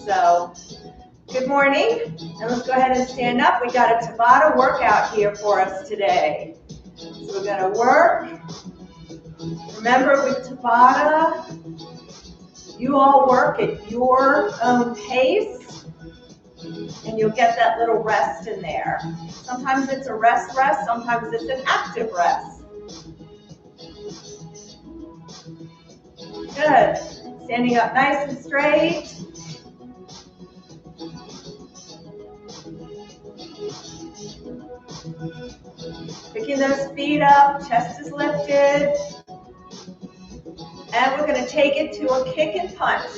So, good morning, and let's go ahead and stand up. We got a Tabata workout here for us today. So we're going to work. Remember, with Tabata, you all work at your own pace, and you'll get that little rest in there. Sometimes it's a rest, sometimes it's an active rest. Good. Standing up nice and straight. Picking those feet up, chest is lifted. And we're going to take it to a kick and punch.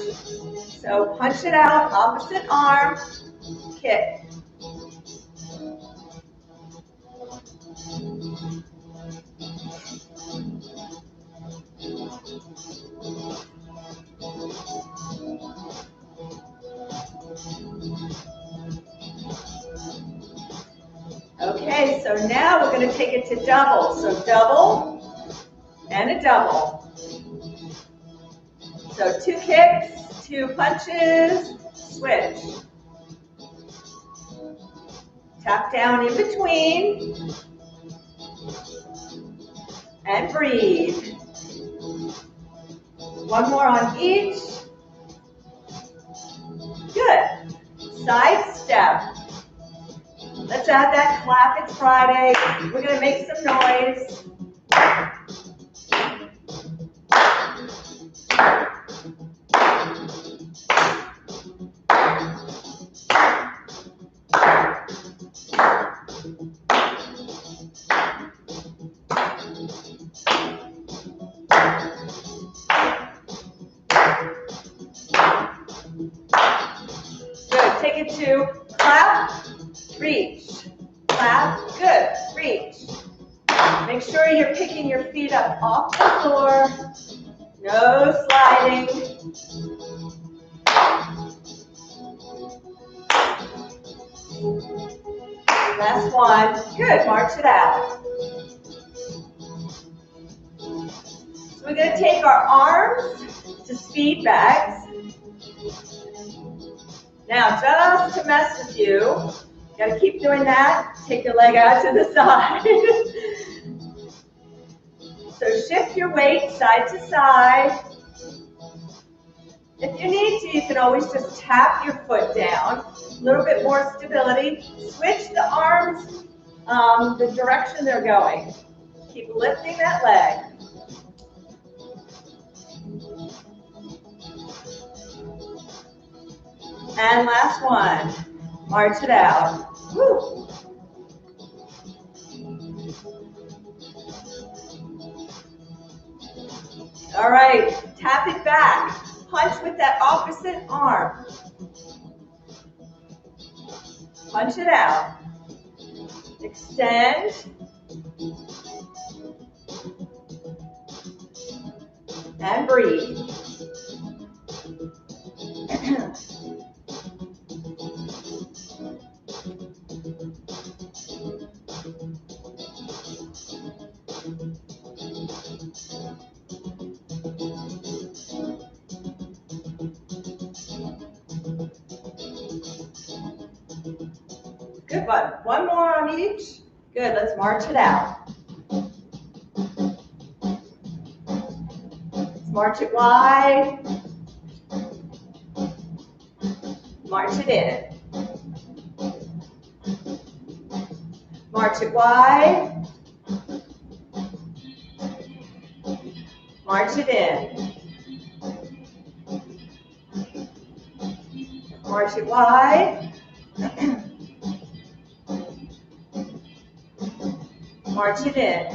So punch it out, opposite arm, kick. Okay, so now we're going to take it to double. So double and a double. So 2 kicks, 2 punches, switch. Tap down in between. And breathe. One more on each. Good. Side step. Let's add that clap. It's Friday. We're going to make some noise. Good. Take it to clap, reach, clap, good, reach. Make sure you're picking your feet up off the floor. No sliding. Last one. Good. March it out. So we're going to take our arms to speed bags. Now, just to mess with you, got to keep doing that. Take your leg out to the side. So shift your weight side to side. If you need to, you can always just tap your foot down. A little bit more stability. Switch the arms the direction they're going. Keep lifting that leg. And last one. March it out. Woo. All right, tap it back. Punch with that opposite arm. Punch it out. Extend. And breathe. Good one. One more on each. Good. Let's march it out. Let's march it wide. March it in. March it wide. March it in. March it wide. March it in.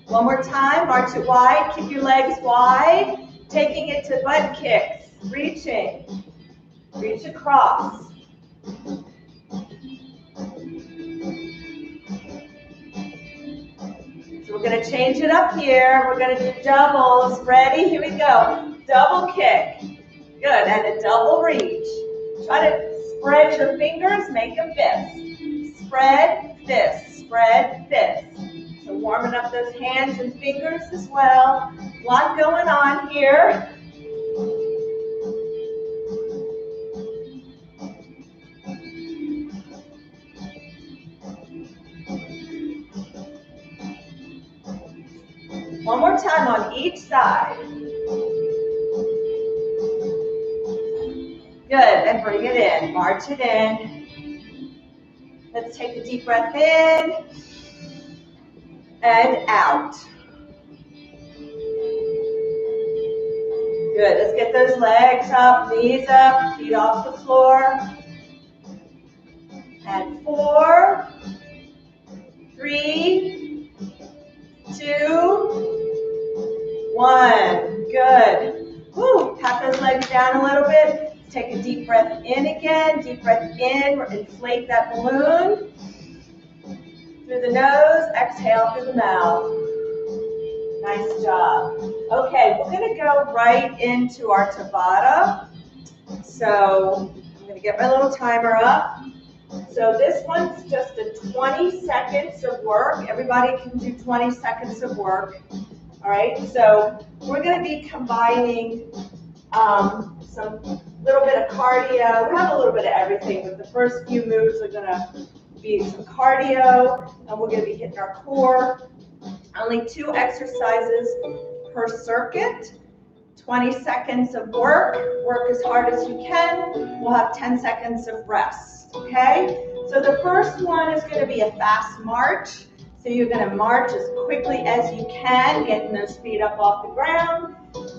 One more time, march it wide. Keep your legs wide. Taking it to butt kicks. Reaching. Reach across. So we're going to change it up here. We're going to do doubles. Ready? Here we go. Double kick. Good. And a double reach. Try to spread your fingers. Make a fist. Spread, fist. Spread, fist. So warming up those hands and fingers as well. A lot going on here. each side. Good, and bring it in, march it in. Let's take a deep breath in and out. Good, let's get those legs up, knees up, feet off the floor. And 4, 3, 2, 1. Good. Woo, pat those legs down a little bit. Take a deep breath in again. Deep breath in. Inflate that balloon. Through the nose, exhale through the mouth. Nice job. Okay, we're going to go right into our Tabata. So I'm going to get my little timer up. So this one's just a 20 seconds of work. Everybody can do 20 seconds of work. All right, so we're going to be combining some little bit of cardio. We have a little bit of everything, but the first few moves are going to be some cardio, and we're going to be hitting our core. Only 2 exercises per circuit. 20 seconds of work. Work as hard as you can. We'll have 10 seconds of rest, okay? So the first one is going to be a fast march. So you're going to march as quickly as you can, getting those feet up off the ground.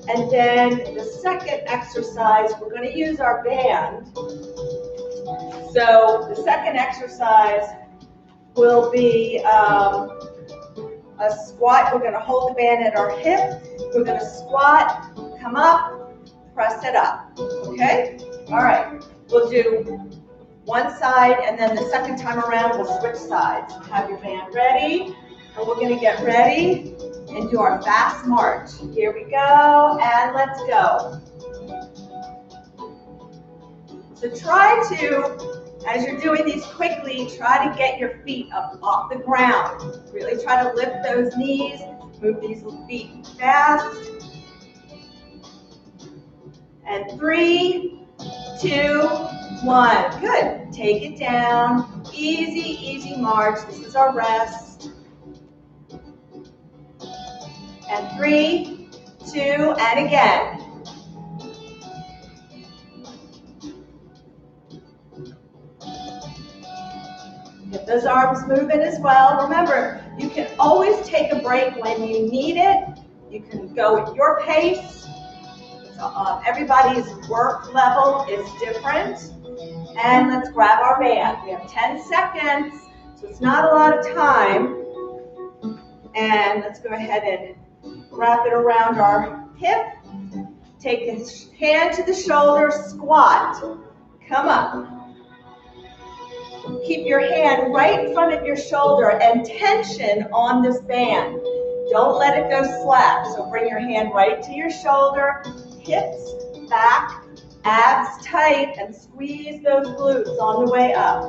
And then the second exercise, we're going to use our band. So the second exercise will be a squat. We're going to hold the band at our hip. We're going to squat, come up, press it up, okay? All right, we'll do one side, and then the second time around, we'll switch sides. Have your band ready, and we're going to get ready and do our fast march. Here we go, and let's go. So try to, as you're doing these quickly, try to get your feet up off the ground. Really try to lift those knees, move these feet fast. And 3, 2, 1. Good. Take it down. Easy, easy march. This is our rest. And 3, 2, and again. Get those arms moving as well. Remember, you can always take a break when you need it. You can go at your pace. Everybody's work level is different. And let's grab our band. We have 10 seconds, so it's not a lot of time. And let's go ahead and wrap it around our hip. Take the hand to the shoulder, squat. Come up. Keep your hand right in front of your shoulder and tension on this band. Don't let it go slack. So bring your hand right to your shoulder, hips back, abs tight, and squeeze those glutes on the way up.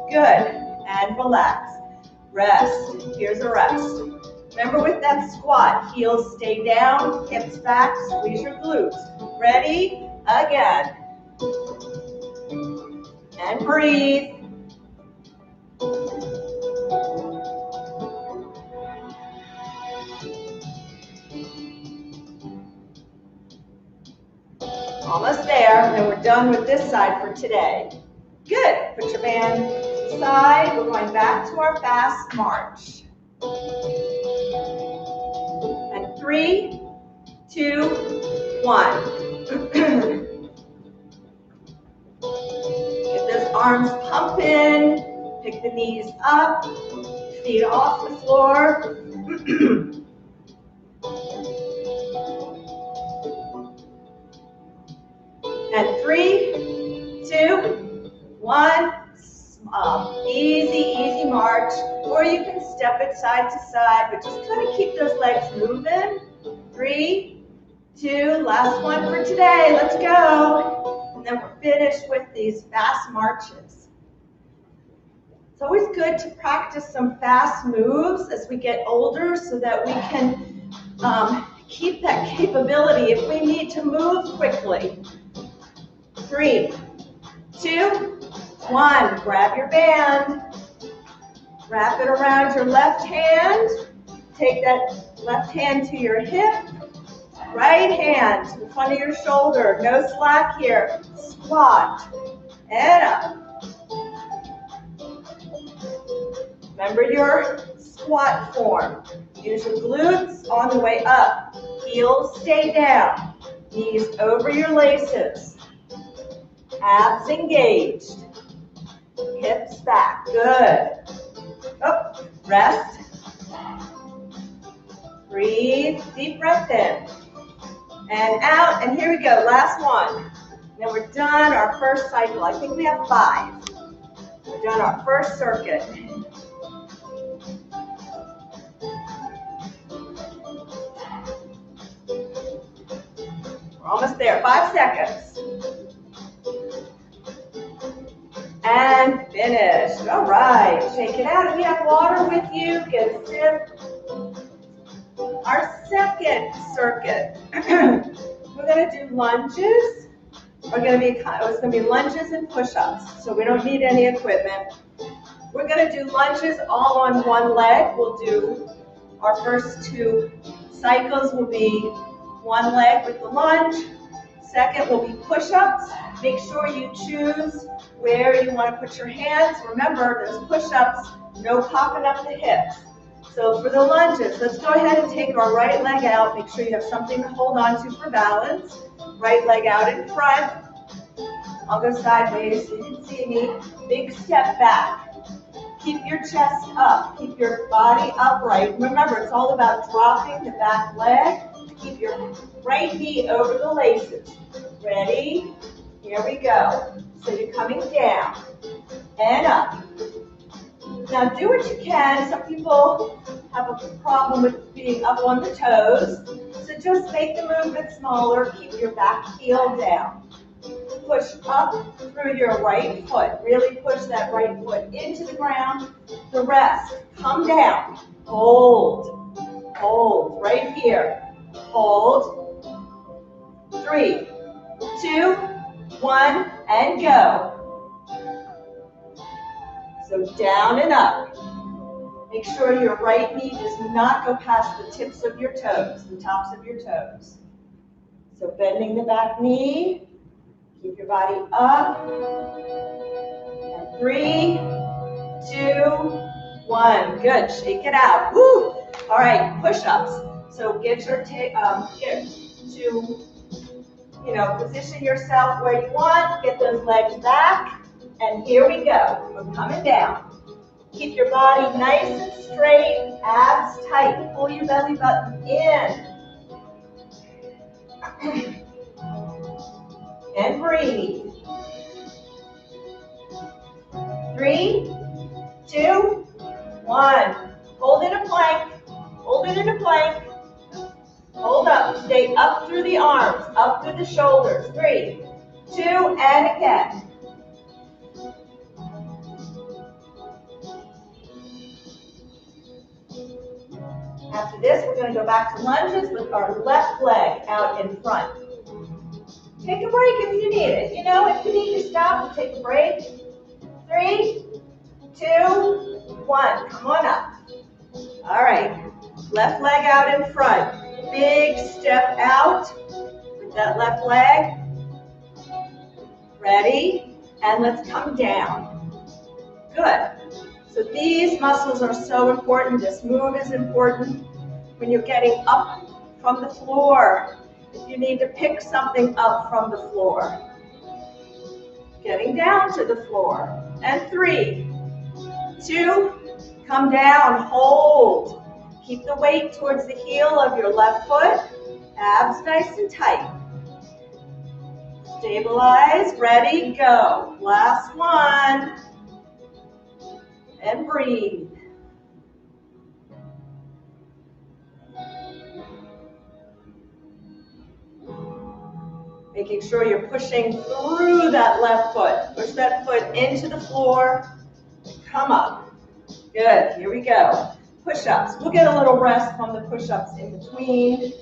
Good. And relax. Rest. Here's a rest. Remember with that squat, heels stay down, hips back, squeeze your glutes. Ready? Again. And breathe. Almost there, and we're done with this side for today. Good. Put your band to the side. We're going back to our fast march. And 3, 2, 1. Get those arms pumping. Pick the knees up. Feet off the floor. And 3, 2, 1. Easy, easy march. Or you can step it side to side, but just kind of keep those legs moving. 3, 2, last one for today. Let's go. And then we're finished with these fast marches. It's always good to practice some fast moves as we get older so that we can keep that capability if we need to move quickly. 3, 2, 1. Grab your band. Wrap it around your left hand. Take that left hand to your hip. Right hand in front of your shoulder. No slack here. Squat. And up. Remember your squat form. Use your glutes on the way up. Heels stay down. Knees over your laces. Abs engaged. Hips back. Good. Up. Rest. Breathe. Deep breath in. And out. And here we go. Last one. Now we're done our first cycle. I think we have 5. We're done our first circuit. We're almost there. 5 seconds. And finished. All right. Shake it out. If you have water with you, get a sip. Our second circuit. We're going to do lunges. It's going to be lunges and push-ups. So we don't need any equipment. We're going to do lunges all on one leg. We'll do our first 2 cycles will be one leg with the lunge. Second will be push-ups. Make sure you choose where you want to put your hands. Remember, there's push-ups, no popping up the hips. So for the lunges, let's go ahead and take our right leg out. Make sure you have something to hold on to for balance. Right leg out in front. I'll go sideways so you can see me. Big step back. Keep your chest up. Keep your body upright. Remember, it's all about dropping the back leg. Keep your right knee over the laces. Ready? Here we go. So you're coming down and up. Now do what you can. Some people have a problem with being up on the toes. So just make the movement smaller. Keep your back heel down. Push up through your right foot. Really push that right foot into the ground. The rest. Come down. Hold. Hold. Right here. Hold. 3, 2, 1, and go. So down and up. Make sure your right knee does not go past the tips of your toes, the tops of your toes. So bending the back knee. Keep your body up. And 3, 2, 1. Good. Shake it out. Woo! All right. Push-ups. So get to position yourself where you want. Get those legs back. And here we go. We're coming down. Keep your body nice and straight. Abs tight. Pull your belly button in. And breathe. 3, 2, 1. Hold in a plank. Hold it in a plank. Hold up. Stay up through the arms, up through the shoulders. 3, 2, and again. After this, we're going to go back to lunges with our left leg out in front. Take a break if you need it. If you need to stop, take a break. 3, 2, 1. Come on up. All right. Left leg out in front. Big step out with that left leg. Ready? And let's come down. Good. So these muscles are so important. This move is important when you're getting up from the floor. If you need to pick something up from the floor. Getting down to the floor. And 3, 2, come down, hold. Keep the weight towards the heel of your left foot. Abs nice and tight. Stabilize, ready, go. Last one. And breathe. Making sure you're pushing through that left foot. Push that foot into the floor. Come up. Good. Here we go. Push-ups. We'll get a little rest from the push-ups in between.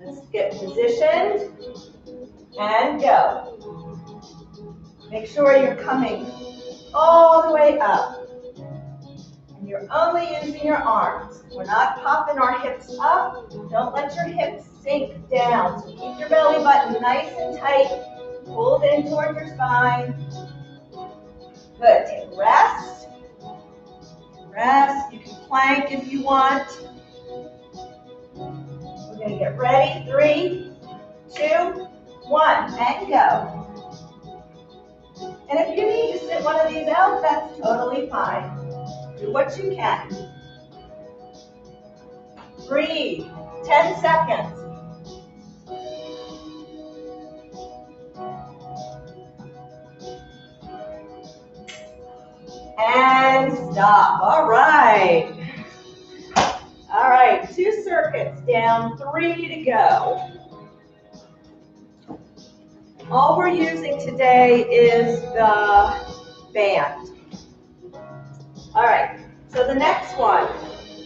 Let's get positioned. And go. Make sure you're coming all the way up. You're only using your arms. We're not popping our hips up. Don't let your hips sink down. So keep your belly button nice and tight. Pulled in toward your spine. Good. Take a rest. Rest. You can plank if you want. We're going to get ready. 3, 2, 1, and go. And if you need to sit one of these out, that's totally fine. Do what you can. Breathe. 10 seconds. And stop. All right. All right, 2 circuits down, 3 to go. All we're using today is the band. All right, so the next one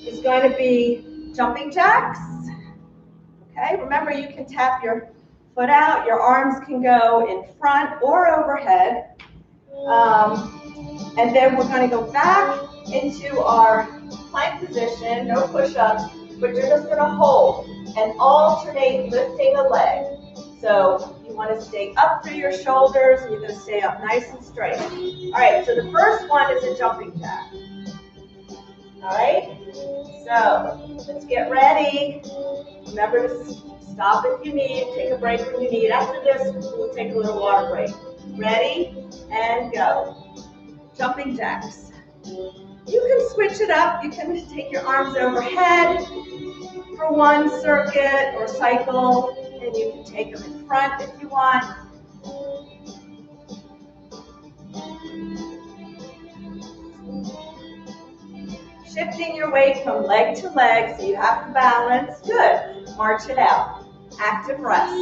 is going to be jumping jacks. Okay, remember you can tap your foot out, your arms can go in front or overhead. And then we're going to go back into our plank position, no push-ups, but you're just going to hold and alternate lifting a leg. So you want to stay up through your shoulders, and you're going to stay up nice and straight. All right, so the first one is a jumping jack. All right, so let's get ready. Remember to stop if you need, take a break when you need. After this, we'll take a little water break. Ready, and go. Jumping jacks. You can switch it up. You can take your arms overhead for one circuit or cycle, and you can take them in front if you want. Shifting your weight from leg to leg so you have to balance. Good. March it out. Active rest.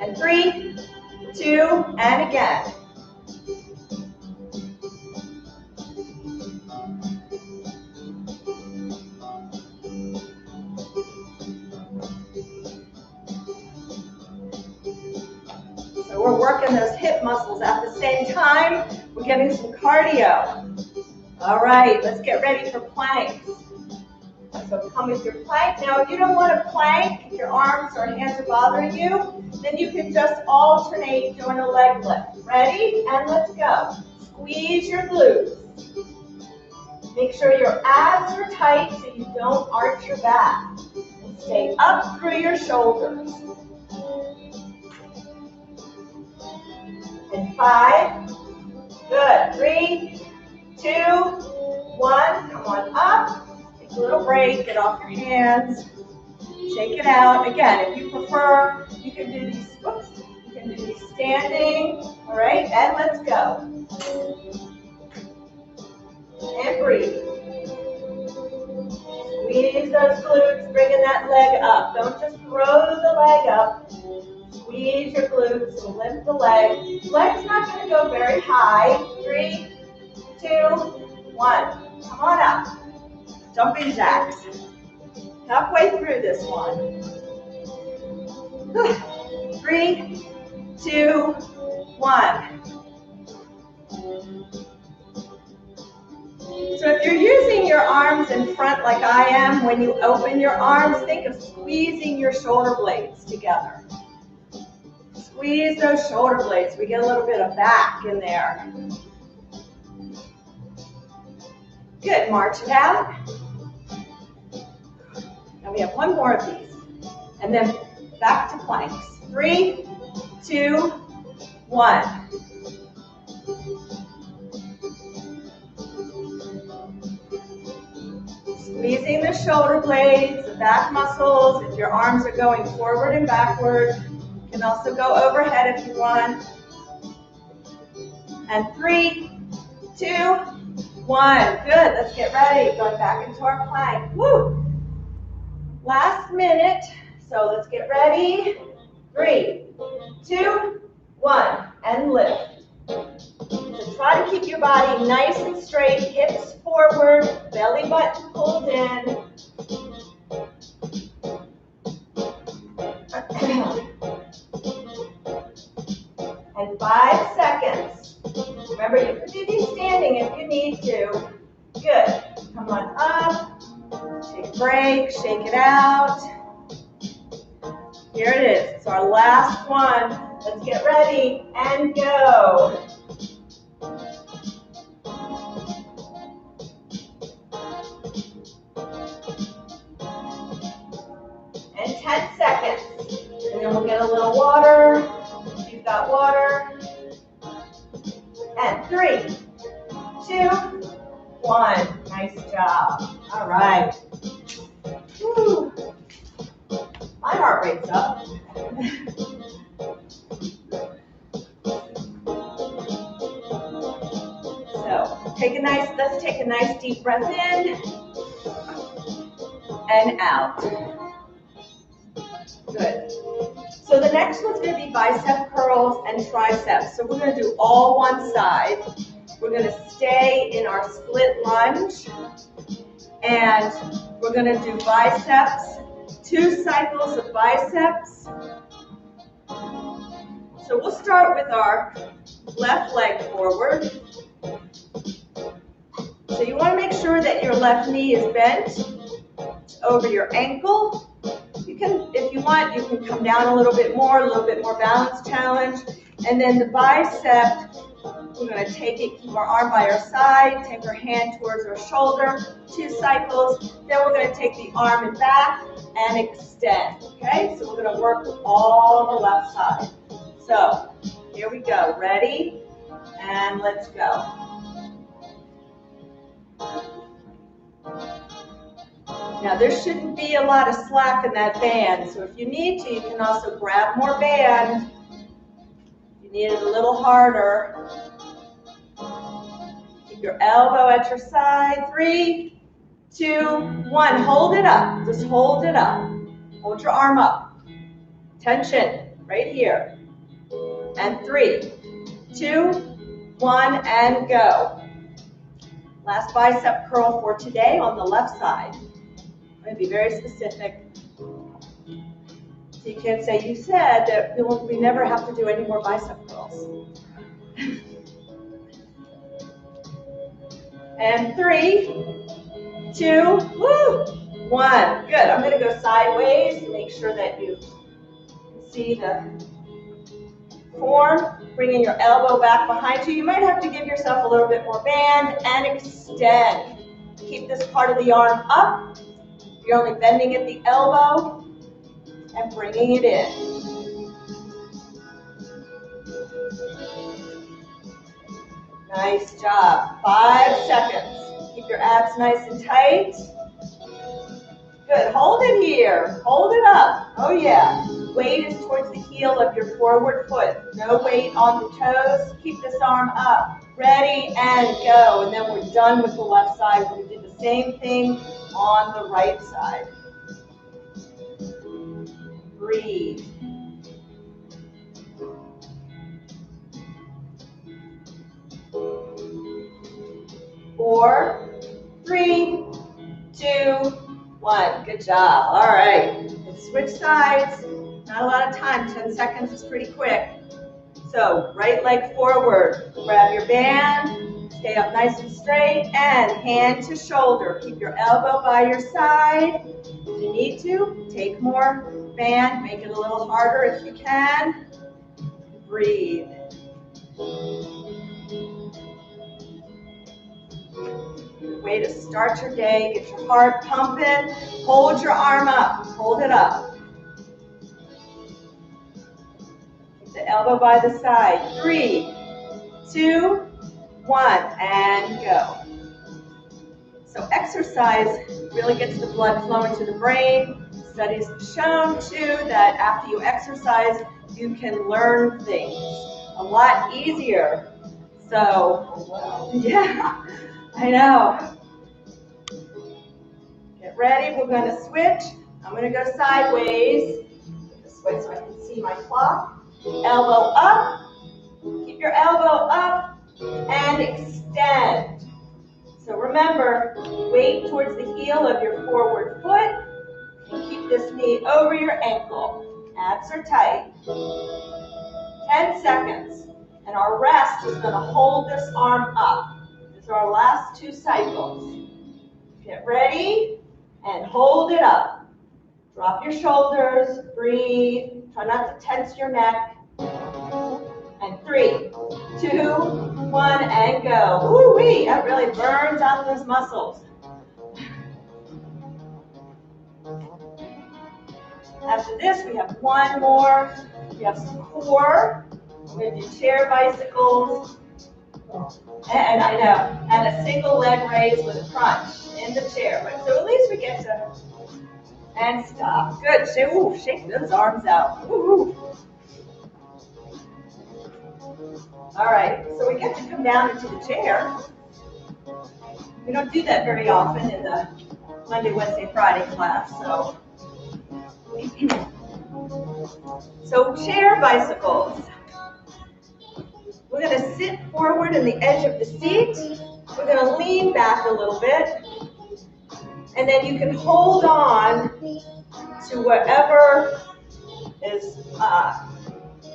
And 3, 2, and again. So we're working those hip muscles at the same time. We're getting some cardio. All right, let's get ready for planks. So come with your plank. Now, if you don't want to plank, if your arms or hands are bothering you, then you can just alternate doing a leg lift. Ready? And let's go. Squeeze your glutes. Make sure your abs are tight so you don't arch your back. And stay up through your shoulders. And 5. Good. 3, 2, 1. Come on up. Take a little break. Get off your hands. Shake it out. Again, if you prefer, you can do these. Whoops. You can do these standing. All right. And let's go. And breathe. Squeeze those glutes, bringing that leg up. Don't just throw the leg up. Squeeze your glutes and lift the leg. Leg's not going to go very high. 3, 2, 1. Come on up. Jumping jacks. Halfway through this one. 3, 2, 1. So if you're using your arms in front like I am, when you open your arms, think of squeezing your shoulder blades together. Squeeze those shoulder blades. We get a little bit of back in there. Good, march it out. Now we have one more of these. And then back to planks. 3, 2, 1. Squeezing the shoulder blades, the back muscles. If your arms are going forward and backward, you can also go overhead if you want. And 3, 2, 1. Good. Let's get ready. Going back into our plank. Woo! Last minute. So let's get ready. 3, 2, 1. And lift. So try to keep your body nice and straight, hips forward, belly button pulled in. And 5 seconds. Remember, you can do these standing shake it out. Here it is. It's our last one. Let's get ready and go. And 10 seconds. And then we'll get a little water. If you've got water. And 3, 2, 1. Nice job. All right. Woo. My heart rate's up. So let's take a nice deep breath in and out. Good. So the next one's going to be bicep curls and triceps. So we're going to do all one side. We're going to stay in our split lunge. And we're going to do biceps, 2 cycles of biceps. So we'll start with our left leg forward. So you want to make sure that your left knee is bent over your ankle. You can, if you want, you can come down a little bit more balance challenge. And then the bicep, we're going to take it, keep our arm by our side, take our hand towards our shoulder, 2 cycles. Then we're going to take the arm and back and extend. Okay, so we're going to work with all the left side. So here we go. Ready? And let's go. Now there shouldn't be a lot of slack in that band, so if you need to, you can also grab more band. If you need it a little harder. Keep your elbow at your side. 3, 2, 1. Hold it up. Just hold it up. Hold your arm up. Tension right here. And 3, 2, 1, and go. Last bicep curl for today on the left side. I'm going to be very specific. So you can't say, you said that we never have to do any more bicep curls. And 3, 2, 1. Good. I'm going to go sideways to make sure that you can see the form. Bringing your elbow back behind you. You might have to give yourself a little bit more band and extend. Keep this part of the arm up. You're only bending at the elbow and bringing it in. Nice job. 5 seconds. Keep your abs nice and tight. Good. Hold it here. Hold it up. Oh, yeah. Weight is towards the heel of your forward foot. No weight on the toes. Keep this arm up. Ready and go. And then we're done with the left side. We're going to do the same thing on the right side. Breathe. Four, 3, 2, 1. Good job. All right. Let's switch sides. Not a lot of time. 10 seconds is pretty quick. So right leg forward. Grab your band. Stay up nice and straight. And hand to shoulder. Keep your elbow by your side. If you need to, take more band. Make it a little harder if you can. Breathe. Way to start your day. Get your heart pumping. Hold your arm up. Hold it up. Keep the elbow by the side. 3, 2, 1, and go. So exercise really gets the blood flowing to the brain. Studies have shown too that after you exercise, you can learn things a lot easier. So, yeah, I know. Get ready, we're going to switch. I'm going to go sideways. This way so I can see my clock. Elbow up. Keep your elbow up and extend. So remember, weight towards the heel of your forward foot. And keep this knee over your ankle. Abs are tight. 10 seconds. And our rest is going to hold this arm up. These are our last 2 cycles. Get ready and hold it up. Drop your shoulders, breathe. Try not to tense your neck. And 3, 2, 1, and go. Woo-wee, that really burns out those muscles. After this, we have one more. We have some core. We're going to do chair bicycles. And I know, and a single leg raise with a crunch in the chair. So at least we get to, and stop. Good, shake those arms out. Woo-hoo. All right, so we get to come down into the chair. We don't do that very often in the Monday, Wednesday, Friday class, so chair bicycles. We're going to sit forward in the edge of the seat. We're going to lean back a little bit. And then you can hold on to whatever is,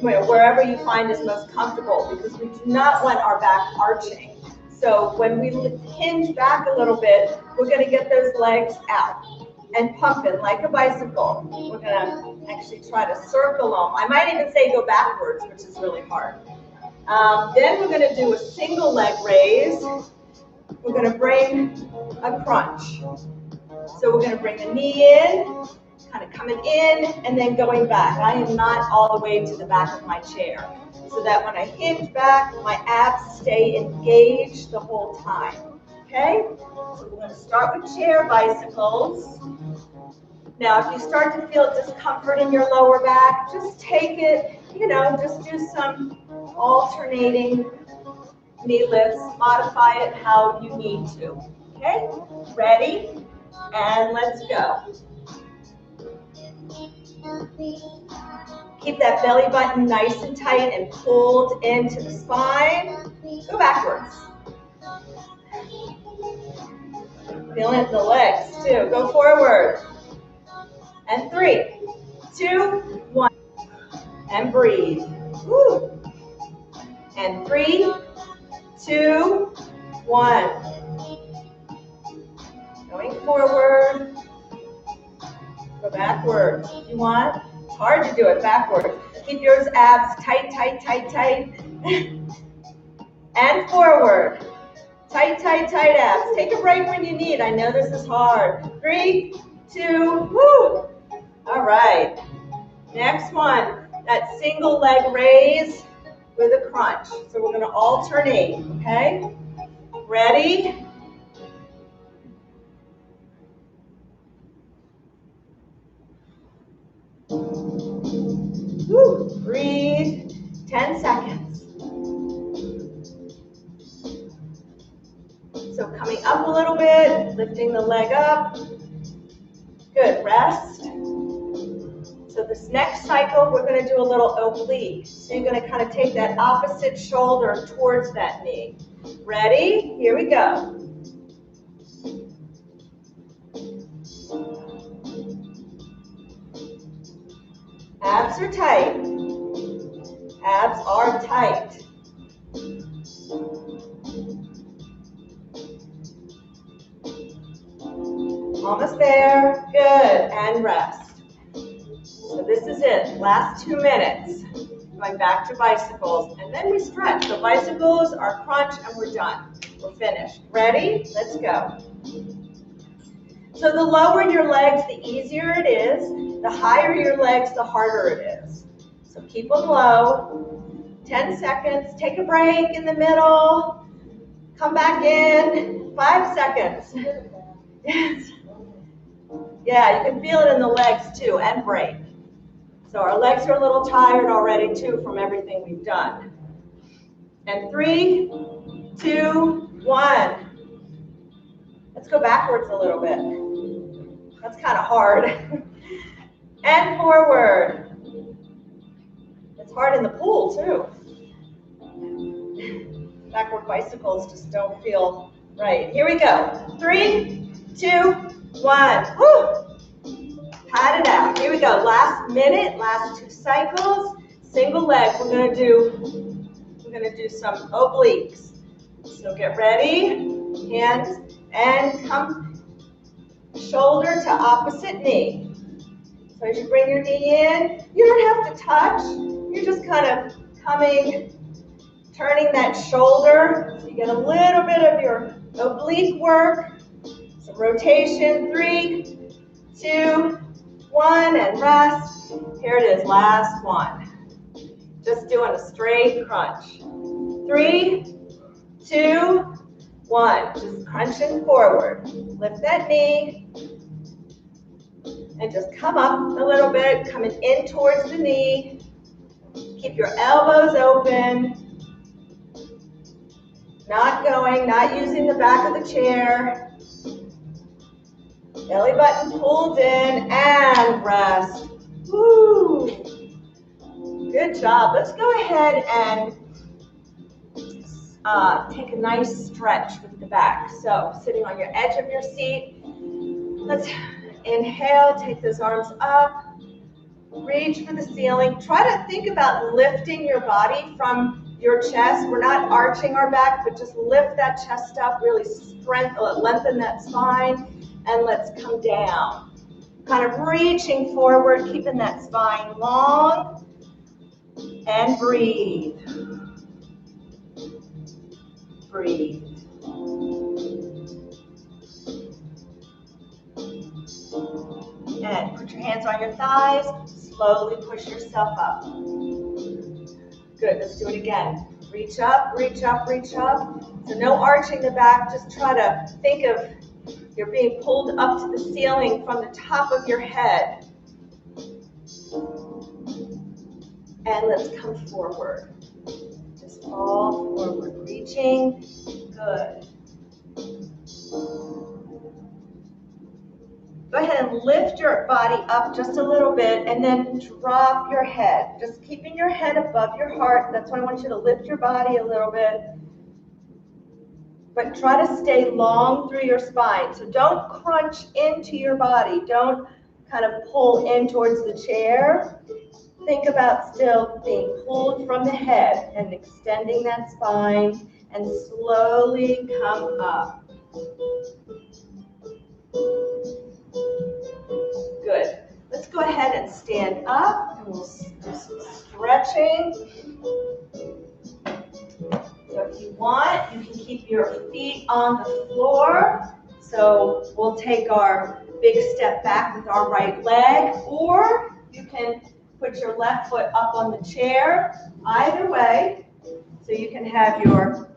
wherever you find is most comfortable, because we do not want our back arching. So when we hinge back a little bit, we're going to get those legs out and pumping like a bicycle. We're going to actually try to circle them. I might even say go backwards, which is really hard. Then we're going to do a single leg raise. We're going to bring a crunch. So we're going to bring the knee in, kind of coming in, and then going back. I am not all the way to the back of my chair, so that when I hinge back, my abs stay engaged the whole time. Okay? So we're going to start with chair bicycles. Now, if you start to feel discomfort in your lower back, just take it, just do some alternating knee lifts, modify it how you need to. Okay? Ready? And let's go. Keep that belly button nice and tight and pulled into the spine. Go backwards. Feel it in the legs too. Go forward. And 3, 2, 1. And breathe. Woo. And 3, 2, 1. Going forward. Go backwards if you want. It's hard to do it backwards. Keep your abs tight, tight, tight, tight. And forward. Tight, tight, tight abs. Take a break when you need. I know this is hard. 3, 2, woo. All right. Next one. That single leg raise with a crunch. So we're going to alternate, okay? Ready? Woo. Breathe. 10 seconds. So coming up a little bit, lifting the leg up. Good. Rest. So this next cycle, we're going to do a little oblique. So you're going to kind of take that opposite shoulder towards that knee. Ready? Here we go. Abs are tight. Abs are tight. Almost there. Good. And rest. So this is it. Last 2 minutes. Going back to bicycles. And then we stretch. So bicycles, our crunch, and we're done. We're finished. Ready? Let's go. So the lower your legs, the easier it is. The higher your legs, the harder it is. So keep them low. 10 seconds. Take a break in the middle. Come back in. 5 seconds. Yes. Yeah, you can feel it in the legs too, and break. So our legs are a little tired already too from everything we've done. And 3, 2, 1. Let's go backwards a little bit. That's kind of hard. And forward. It's hard in the pool too. Backward bicycles just don't feel right. Here we go. 3, 2, 1. Woo! Pat it out. Here we go. Last minute, last 2 cycles. Single leg. We're gonna do some obliques. So get ready. Hands and come shoulder to opposite knee. So as you bring your knee in, you don't have to touch. You're just kind of turning that shoulder. So you get a little bit of your oblique work. Some rotation, 3, 2, 1, and rest. Here it is, last one. Just doing a straight crunch. 3, 2, 1. Just crunching forward. Lift that knee. And just come up a little bit, coming in towards the knee. Keep your elbows open. Not using the back of the chair. Belly button pulled in and rest. Woo! Good job. Let's go ahead and take a nice stretch with the back. So sitting on your edge of your seat. Let's inhale, take those arms up. Reach for the ceiling. Try to think about lifting your body from your chest. We're not arching our back, but just lift that chest up, really lengthen that spine, and let's come down. Kind of reaching forward, keeping that spine long, and breathe. Breathe. And put your hands on your thighs. Slowly push yourself up. Good, let's do it again. Reach up, reach up, reach up. So no arching the back, just try to think of you're being pulled up to the ceiling from the top of your head. And let's come forward. Just fall forward, reaching. Good. Go ahead and lift your body up just a little bit and then drop your head. Just keeping your head above your heart. That's why I want you to lift your body a little bit. But try to stay long through your spine. So don't crunch into your body. Don't kind of pull in towards the chair. Think about still being pulled from the head and extending that spine and slowly come up. Good. Let's go ahead and stand up and we'll do some stretching. So if you want, you can keep your feet on the floor. So we'll take our big step back with our right leg, or you can put your left foot up on the chair. Either way, so you can have your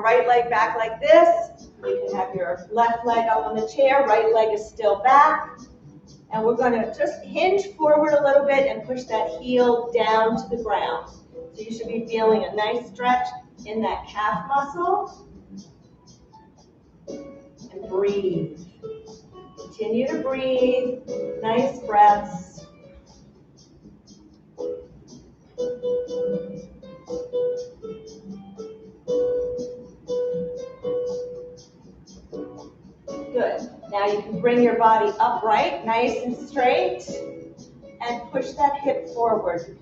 right leg back like this. You can have your left leg up on the chair, right leg is still back. And we're going to just hinge forward a little bit and push that heel down to the ground. So you should be feeling a nice stretch in that calf muscle. And breathe. Continue to breathe. Nice breaths. Good. Now you can bring your body upright, nice and straight, and push that hip forward.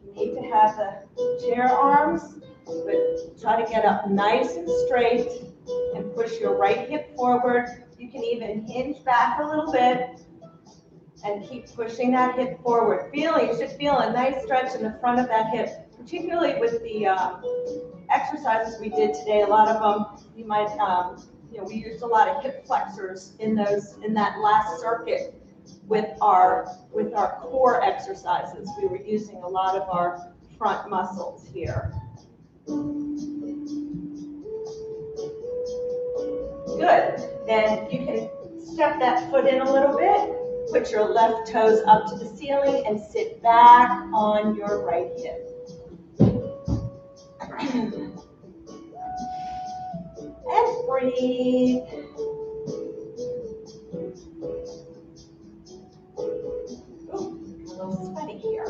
You need to have the chair arms, but try to get up nice and straight and push your right hip forward. You can even hinge back a little bit and keep pushing that hip forward. You should feel a nice stretch in the front of that hip, particularly with the exercises we did today. A lot of them, you might, we used a lot of hip flexors in that last circuit with our core exercises. We were using a lot of our front muscles here. Good. Then you can step that foot in a little bit. Put your left toes up to the ceiling and sit back on your right hip. And breathe. Ooh, a little sweaty here.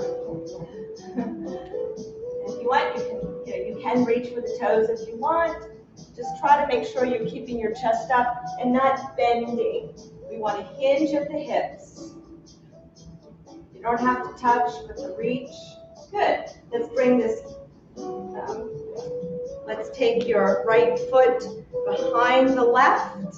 If you want, you can reach for the toes if you want. Just try to make sure you're keeping your chest up and not bending. We want to hinge at the hips. You don't have to touch, but to reach. Good. Let's bring this. Let's take your right foot behind the left.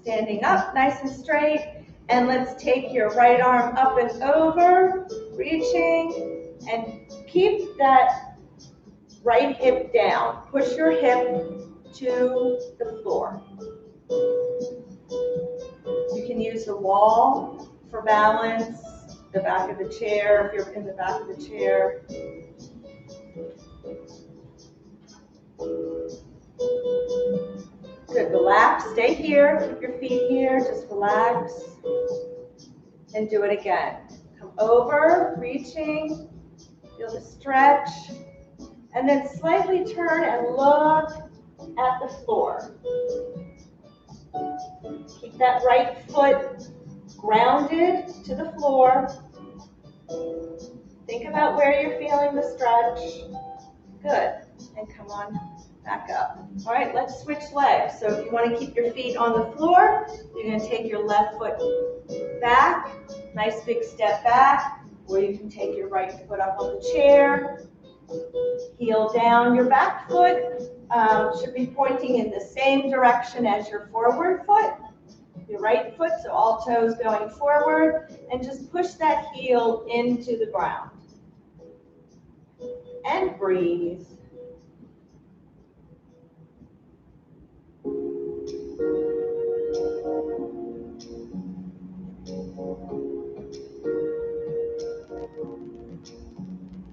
Standing up, nice and straight. And let's take your right arm up and over, reaching, and keep that right hip down. Push your hip to the floor. You can use the wall for balance, the back of the chair, if you're in the back of the chair. Good, relax, stay here, keep your feet here, just relax. And do it again. Come over, reaching, feel the stretch, and then slightly turn and look at the floor. Keep that right foot grounded to the floor. Think about where you're feeling the stretch. Good, and come on back up. All right, let's switch legs. So if you want to keep your feet on the floor, you're going to take your left foot back, nice big step back, or you can take your right foot up on the chair, heel down. Your back foot should be pointing in the same direction as your forward foot, your right foot, so all toes going forward, and just push that heel into the ground. And breathe.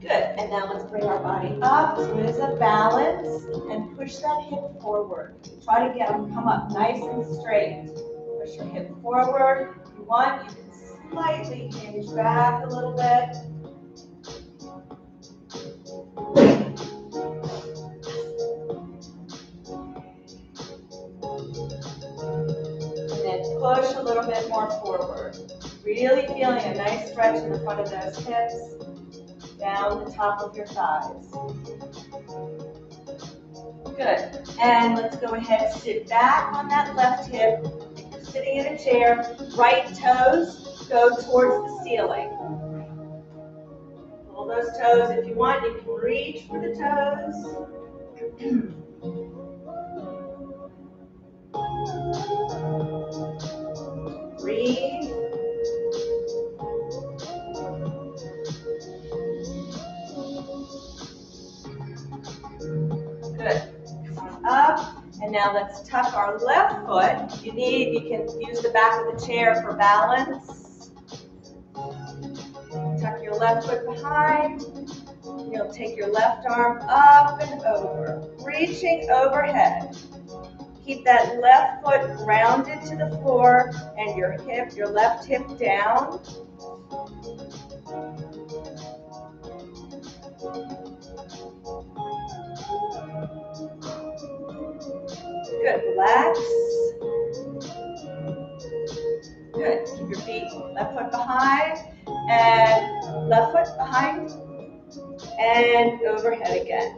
Good, and now let's bring our body up to as a balance and push that hip forward. Try to come up nice and straight. Push your hip forward. If you want, you can slightly hinge back a little bit. And then push a little bit more forward. Really feeling a nice stretch in the front of those hips, down the top of your thighs. Good. And let's go ahead, sit back on that left hip. If you're sitting in a chair, right toes go towards the ceiling. Pull those toes. If you want, you can reach for the toes. Breathe. Good. Come on up. And now let's tuck our left foot. If you need, you can use the back of the chair for balance. Tuck your left foot behind. You'll take your left arm up and over, reaching overhead. Keep that left foot grounded to the floor and your left hip down. Good, relax. Good, keep your feet left foot behind and left foot behind and overhead again.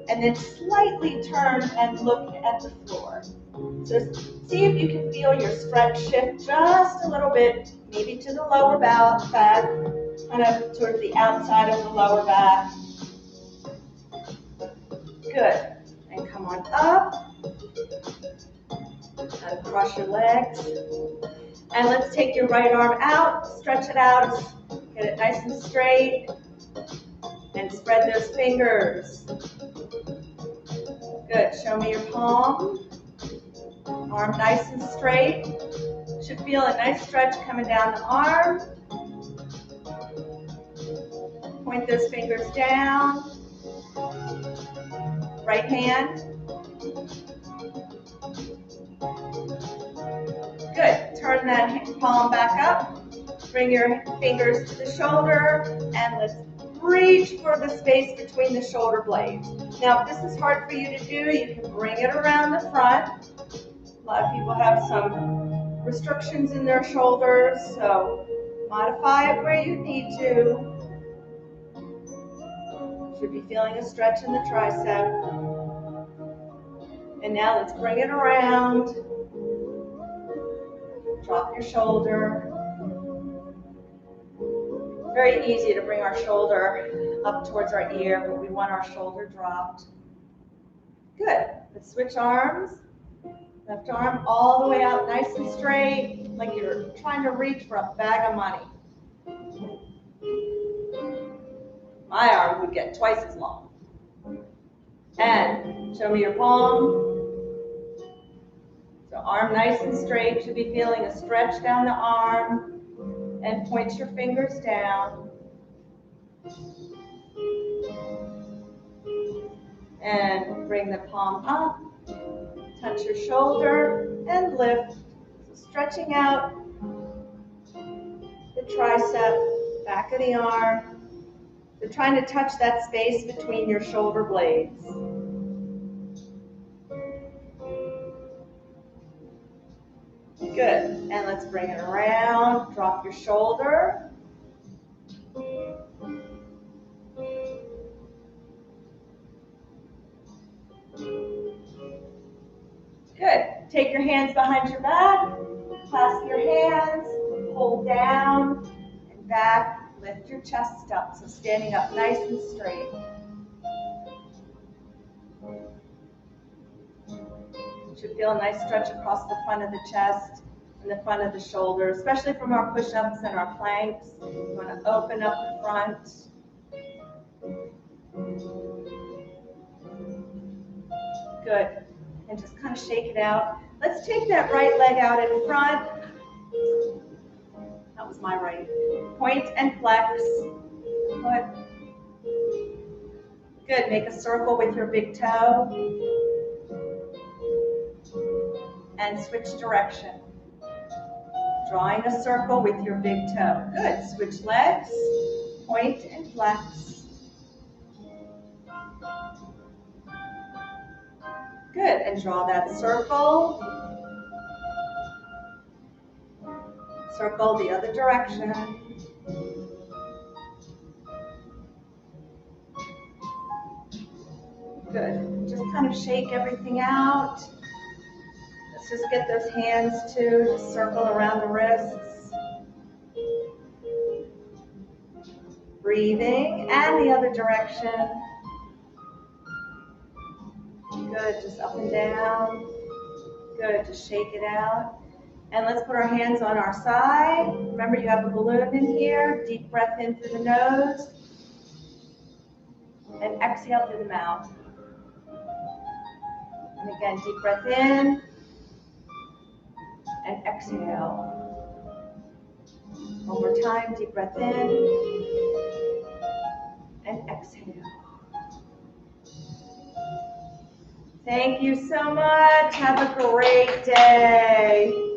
And then slightly turn and look at the floor. So see if you can feel your stretch shift just a little bit, maybe to the lower back, kind of towards the outside of the lower back. Good. And come on up. Uncross your legs. And let's take your right arm out, stretch it out, get it nice and straight, and spread those fingers. Good, show me your palm. Arm nice and straight. Should feel a nice stretch coming down the arm. Point those fingers down. Right hand. Good. Turn that palm back up. Bring your fingers to the shoulder and let's reach for the space between the shoulder blades. Now, if this is hard for you to do, you can bring it around the front. A lot of people have some restrictions in their shoulders, so modify it where you need to. Should be feeling a stretch in the tricep. And now let's bring it around. Drop your shoulder. Very easy to bring our shoulder up towards our ear, but we want our shoulder dropped. Good. Let's switch arms. Left arm all the way out nice and straight, like you're trying to reach for a bag of money. My arm would get twice as long. And show me your palm. So arm nice and straight. Should be feeling a stretch down the arm. And point your fingers down. And bring the palm up. Touch your shoulder and lift. So stretching out the tricep, back of the arm. So trying to touch that space between your shoulder blades. Good. And let's bring it around. Drop your shoulder. Good. Take your hands behind your back. Clasp your hands. Hold down and back. Lift your chest up. So standing up nice and straight. You should feel a nice stretch across the front of the chest and the front of the shoulder, especially from our push-ups and our planks. You want to open up the front. Good. And just kind of shake it out. Let's take that right leg out in front. That was my right. Point and flex. Good. Good. Make a circle with your big toe. And switch direction. Drawing a circle with your big toe. Good. Switch legs. Point and flex. Good. And draw that circle. Circle the other direction. Good. Just kind of shake everything out. Let's just get those hands to just circle around the wrists. Breathing, and the other direction. Good, just up and down. Good, just shake it out. And let's put our hands on our side. Remember, you have a balloon in here. Deep breath in through the nose. And exhale through the mouth. And again, deep breath in. And exhale. One more time, deep breath in. And exhale. Thank you so much. Have a great day.